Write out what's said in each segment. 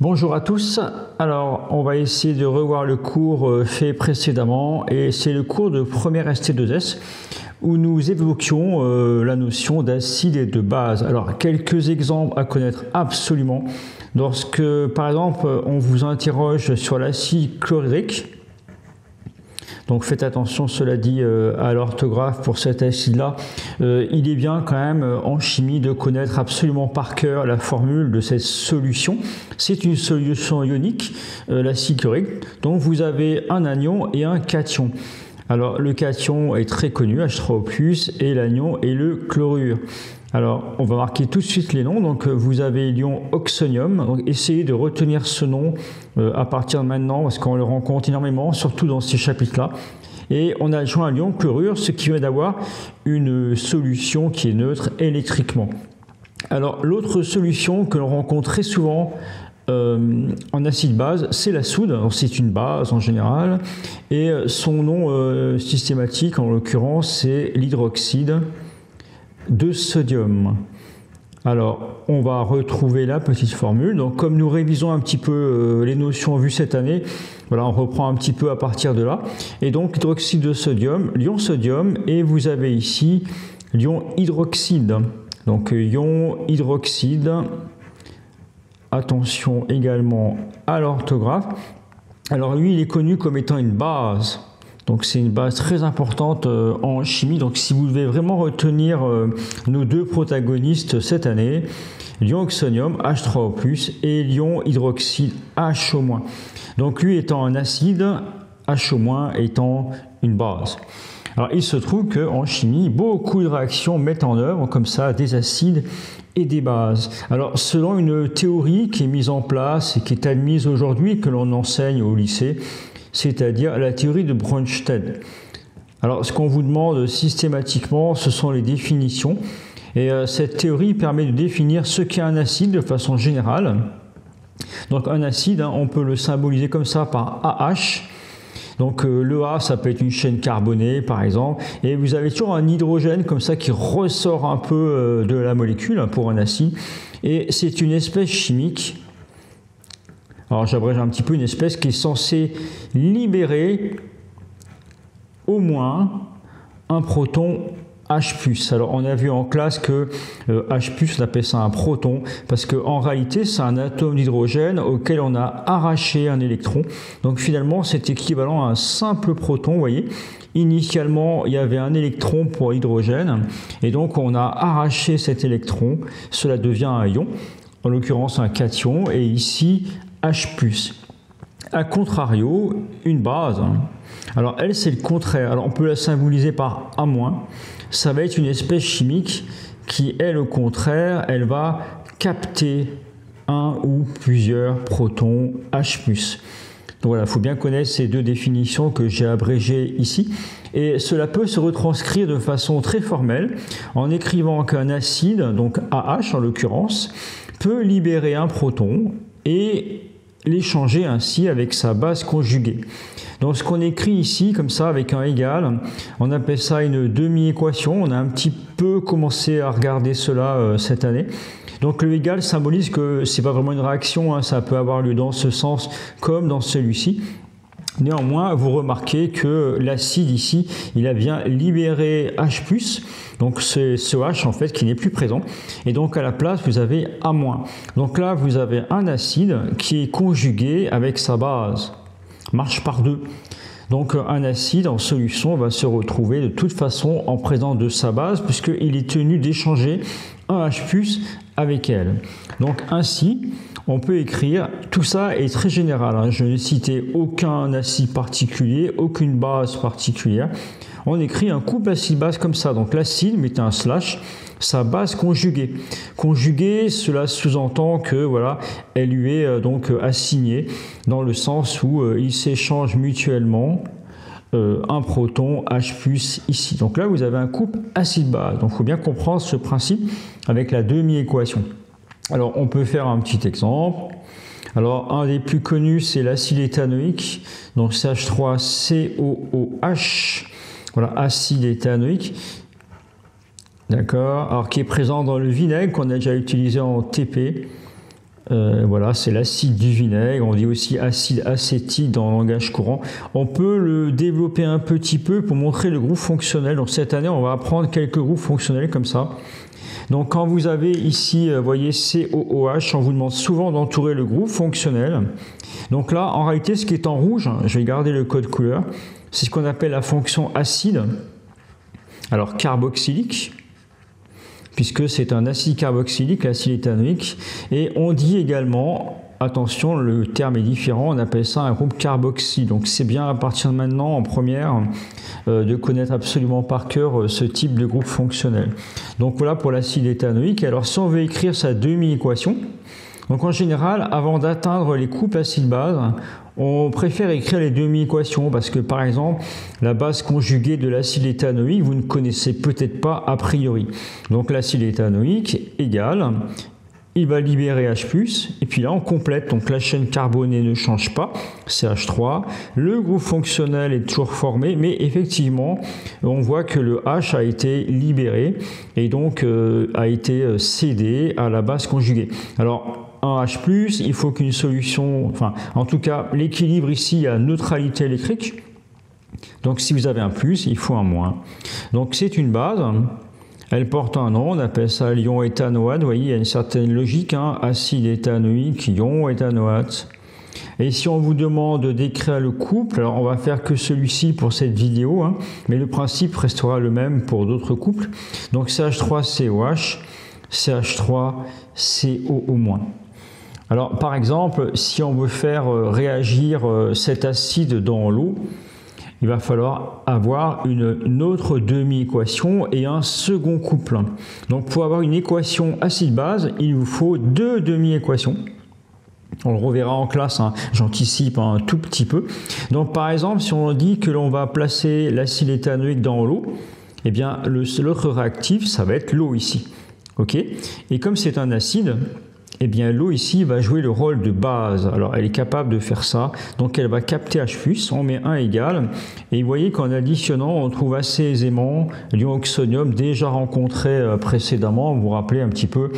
Bonjour à tous, alors on va essayer de revoir le cours fait précédemment et c'est le cours de première ST2S où nous évoquions la notion d'acide et de base. Alors quelques exemples à connaître absolument lorsque par exemple on vous interroge sur l'acide chlorhydrique. Donc faites attention, cela dit, à l'orthographe pour cet acide-là. Il est bien quand même en chimie de connaître absolument par cœur la formule de cette solution. C'est une solution ionique, l'acide chlorhydrique. Donc vous avez un anion et un cation. Alors le cation est très connu, H3O+, et l'anion est le chlorure. Alors, on va marquer tout de suite les noms. Donc, vous avez l'ion oxonium. Donc, essayez de retenir ce nom à partir de maintenant, parce qu'on le rencontre énormément, surtout dans ces chapitres-là. Et on a joint un l'ion chlorure, ce qui va d'avoir une solution qui est neutre électriquement. Alors, l'autre solution que l'on rencontre très souvent en acide-base, c'est la soude. C'est une base en général. Et son nom systématique, en l'occurrence, c'est l'hydroxyde de sodium. Alors, on va retrouver la petite formule. Donc, comme nous révisons un petit peu les notions vues cette année, voilà, on reprend un petit peu à partir de là. Et donc, hydroxyde de sodium, l'ion sodium, et vous avez ici l'ion hydroxyde. Donc, ion hydroxyde. Attention également à l'orthographe. Alors, lui, il est connu comme étant une base. Donc c'est une base très importante en chimie. Donc si vous devez vraiment retenir nos deux protagonistes cette année, l'ion oxonium H3O+, et l'ion hydroxyde HO-. Donc lui étant un acide, HO- étant une base. Alors il se trouve qu'en chimie, beaucoup de réactions mettent en œuvre comme ça des acides et des bases. Alors selon une théorie qui est mise en place et qui est admise aujourd'hui, que l'on enseigne au lycée, c'est-à-dire la théorie de Bronsted. Alors, ce qu'on vous demande systématiquement, ce sont les définitions. Et cette théorie permet de définir ce qu'est un acide de façon générale. Donc, un acide, on peut le symboliser comme ça par AH. Donc, le A, ça peut être une chaîne carbonée, par exemple. Et vous avez toujours un hydrogène comme ça qui ressort un peu de la molécule pour un acide. Et c'est une espèce chimique. Alors j'abrège un petit peu, une espèce qui est censée libérer au moins un proton H+. Alors on a vu en classe que H+, on appelle ça un proton, parce qu'en réalité c'est un atome d'hydrogène auquel on a arraché un électron. Donc finalement c'est équivalent à un simple proton, vous voyez. Initialement il y avait un électron pour l'hydrogène, et donc on a arraché cet électron, cela devient un ion, en l'occurrence un cation, et ici H+. A contrario, une base, alors elle c'est le contraire, alors on peut la symboliser par A-, ça va être une espèce chimique qui, elle au contraire, elle va capter un ou plusieurs protons H+. Donc voilà, il faut bien connaître ces deux définitions que j'ai abrégées ici. Et cela peut se retranscrire de façon très formelle en écrivant qu'un acide, donc AH en l'occurrence, peut libérer un proton et l'échanger ainsi avec sa base conjuguée. Donc ce qu'on écrit ici, comme ça, avec un égal, on appelle ça une demi-équation. On a un petit peu commencé à regarder cela cette année. Donc le égal symbolise que ce n'est pas vraiment une réaction, ça peut avoir lieu dans ce sens comme dans celui-ci. Néanmoins, vous remarquez que l'acide ici, il a bien libéré H+, donc c'est ce H en fait qui n'est plus présent. Et donc à la place, vous avez A-. Donc là, vous avez un acide qui est conjugué avec sa base. Marche par deux. Donc un acide en solution va se retrouver de toute façon en présence de sa base puisqu'il est tenu d'échanger un H+ avec elle. Donc ainsi, on peut écrire, tout ça est très général, je n'ai cité aucun acide particulier, aucune base particulière. On écrit un couple acide-base comme ça, donc l'acide, mettez un slash, sa base conjuguée. Conjuguée, cela sous-entend que voilà, elle lui est donc assignée dans le sens où ils s'échangent mutuellement un proton H+ ici. Donc là, vous avez un couple acide-base. Donc il faut bien comprendre ce principe avec la demi-équation. Alors on peut faire un petit exemple. Alors un des plus connus, c'est l'acide éthanoïque, donc CH3COOH. Voilà, acide éthanoïque. D'accord. Alors qui est présent dans le vinaigre qu'on a déjà utilisé en TP. Voilà, c'est l'acide du vinaigre, on dit aussi acide acétique dans le langage courant. On peut le développer un petit peu pour montrer le groupe fonctionnel. Donc cette année, on va apprendre quelques groupes fonctionnels comme ça. Donc quand vous avez ici, vous voyez COOH, on vous demande souvent d'entourer le groupe fonctionnel. Donc là, en réalité, ce qui est en rouge, je vais garder le code couleur, c'est ce qu'on appelle la fonction acide. Alors carboxylique, puisque c'est un acide carboxylique, l'acide éthanoïque. Et on dit également, attention, le terme est différent, on appelle ça un groupe carboxy. Donc c'est bien à partir de maintenant, en première, de connaître absolument par cœur ce type de groupe fonctionnel. Donc voilà pour l'acide éthanoïque. Alors si on veut écrire sa demi-équation, donc en général, avant d'atteindre les couples acide-base, on préfère écrire les demi-équations parce que par exemple, la base conjuguée de l'acide éthanoïque, vous ne connaissez peut-être pas a priori. Donc l'acide éthanoïque égale, il va libérer H+, et puis là on complète, donc la chaîne carbonée ne change pas, CH3, le groupe fonctionnel est toujours formé, mais effectivement, on voit que le H a été libéré et donc a été cédé à la base conjuguée. Alors, un H+, il faut qu'une solution, enfin, en tout cas, l'équilibre ici à neutralité électrique. Donc, si vous avez un plus, il faut un moins. Donc, c'est une base. Elle porte un nom, on appelle ça l'ion éthanoate. Vous voyez, il y a une certaine logique, hein, acide éthanoïque, ion éthanoate. Et si on vous demande de décrire le couple, alors on va faire que celui-ci pour cette vidéo, hein, mais le principe restera le même pour d'autres couples. Donc, CH3COH, CH3COO-. Alors, par exemple, si on veut faire réagir cet acide dans l'eau, il va falloir avoir une autre demi-équation et un second couple. Donc, pour avoir une équation acide-base, il vous faut deux demi-équations. On le reverra en classe, hein. J'anticipe un tout petit peu. Donc, par exemple, si on dit que l'on va placer l'acide éthanoïque dans l'eau, eh bien, l'autre réactif, ça va être l'eau ici. OK ? Et comme c'est un acide, eh bien l'eau ici va jouer le rôle de base. Alors elle est capable de faire ça, donc elle va capter H+, on met 1 égal, et vous voyez qu'en additionnant, on trouve assez aisément l'ion oxonium déjà rencontré précédemment, vous vous rappelez un petit peu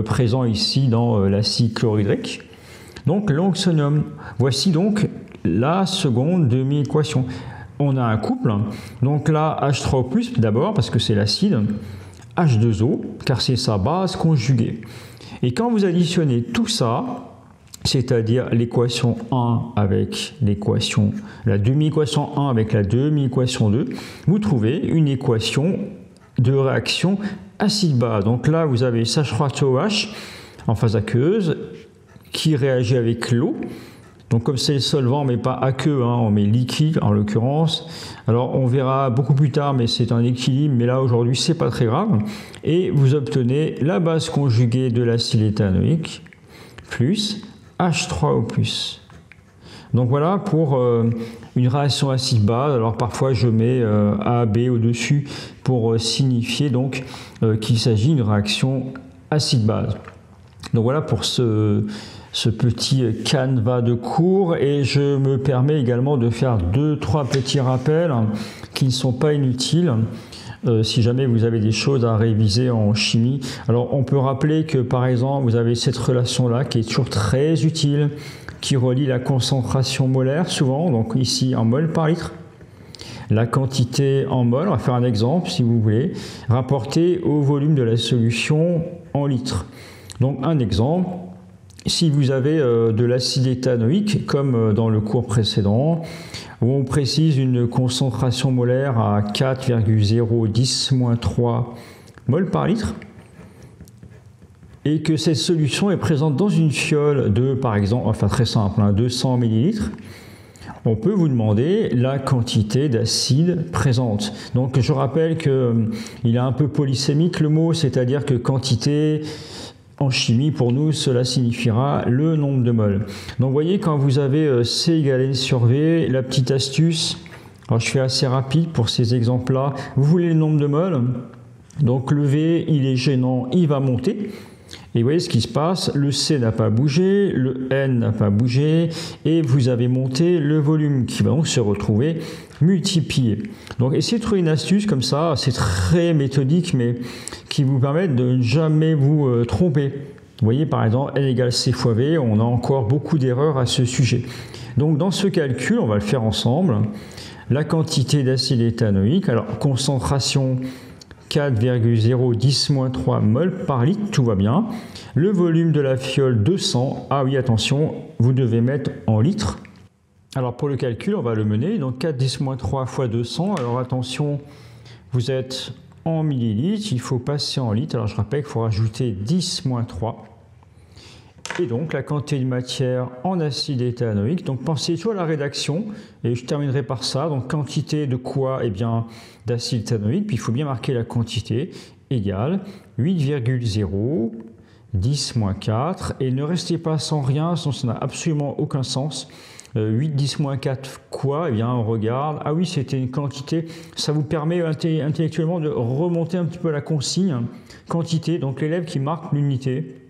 présent ici dans l'acide chlorhydrique. Donc l'ion oxonium, voici donc la seconde demi-équation. On a un couple, donc là H3O+, d'abord parce que c'est l'acide, H2O, car c'est sa base conjuguée. Et quand vous additionnez tout ça, c'est-à-dire l'équation 1 avec l'équation, la demi-équation 1 avec la demi-équation 2, vous trouvez une équation de réaction acide-base. Donc là, vous avez CH3COH en phase aqueuse qui réagit avec l'eau. Donc comme c'est le solvant, mais pas aqueux, hein, on met liquide en l'occurrence. Alors on verra beaucoup plus tard, mais c'est un équilibre, mais là aujourd'hui c'est pas très grave. Et vous obtenez la base conjuguée de l'acide éthanoïque plus H3O+. Donc voilà pour une réaction acide-base. Alors parfois je mets A, B au-dessus pour signifier donc qu'il s'agit d'une réaction acide-base. Donc voilà pour ce petit canevas de cours, et je me permets également de faire 2-3 petits rappels qui ne sont pas inutiles si jamais vous avez des choses à réviser en chimie. Alors on peut rappeler que par exemple vous avez cette relation là qui est toujours très utile, qui relie la concentration molaire souvent, donc ici en mol par litre, la quantité en mol, on va faire un exemple si vous voulez, rapporté au volume de la solution en litres. Donc un exemple, si vous avez de l'acide éthanoïque, comme dans le cours précédent, où on précise une concentration molaire à 4,010-3 mol par litre, et que cette solution est présente dans une fiole de, par exemple, enfin très simple, 200 ml, on peut vous demander la quantité d'acide présente. Donc je rappelle qu'il est un peu polysémique le mot, c'est-à-dire que quantité... En chimie, pour nous, cela signifiera le nombre de moles. Donc, vous voyez, quand vous avez C égale N sur V, la petite astuce, alors je fais assez rapide pour ces exemples-là, vous voulez le nombre de moles, donc le V, il est gênant, il va monter. Et vous voyez ce qui se passe, le C n'a pas bougé, le N n'a pas bougé, et vous avez monté le volume qui va donc se retrouver multiplié. Donc essayez de trouver une astuce comme ça, c'est très méthodique, mais qui vous permet de ne jamais vous tromper. Vous voyez par exemple N égale C fois V, on a encore beaucoup d'erreurs à ce sujet. Donc dans ce calcul, on va le faire ensemble. La quantité d'acide éthanoïque, alors concentration 4,010-3 mol par litre, tout va bien. Le volume de la fiole 200, ah oui attention, vous devez mettre en litres. Alors pour le calcul, on va le mener, donc 4,10-3 fois 200, alors attention, vous êtes en millilitres, il faut passer en litres, alors je rappelle qu'il faut rajouter 10-3. Et donc la quantité de matière en acide éthanoïque, donc pensez toujours à la rédaction, et je terminerai par ça, donc quantité de quoi? Eh bien d'acide éthanoïque, puis il faut bien marquer la quantité, égale 8,0, 10-4, et ne restez pas sans rien, sinon ça n'a absolument aucun sens. 8-10-4 quoi? Eh bien on regarde, ah oui c'était une quantité, ça vous permet intellectuellement de remonter un petit peu la consigne, quantité, donc l'élève qui marque l'unité,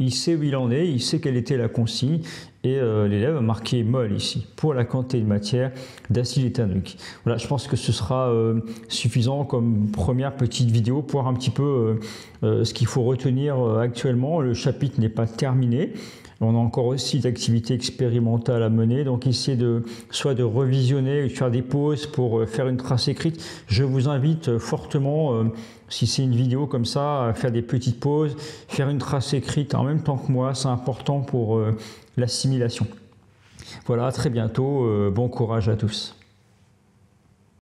il sait où il en est, il sait quelle était la consigne, et l'élève a marqué mol ici, pour la quantité de matière d'acide éthanoïque. Voilà, je pense que ce sera suffisant comme première petite vidéo pour voir un petit peu ce qu'il faut retenir actuellement. Le chapitre n'est pas terminé. On a encore aussi d'activités expérimentales à mener, donc essayez soit de revisionner, de faire des pauses pour faire une trace écrite. Je vous invite fortement, si c'est une vidéo comme ça, à faire des petites pauses, faire une trace écrite en même temps que moi, c'est important pour l'assimilation. Voilà, à très bientôt, bon courage à tous.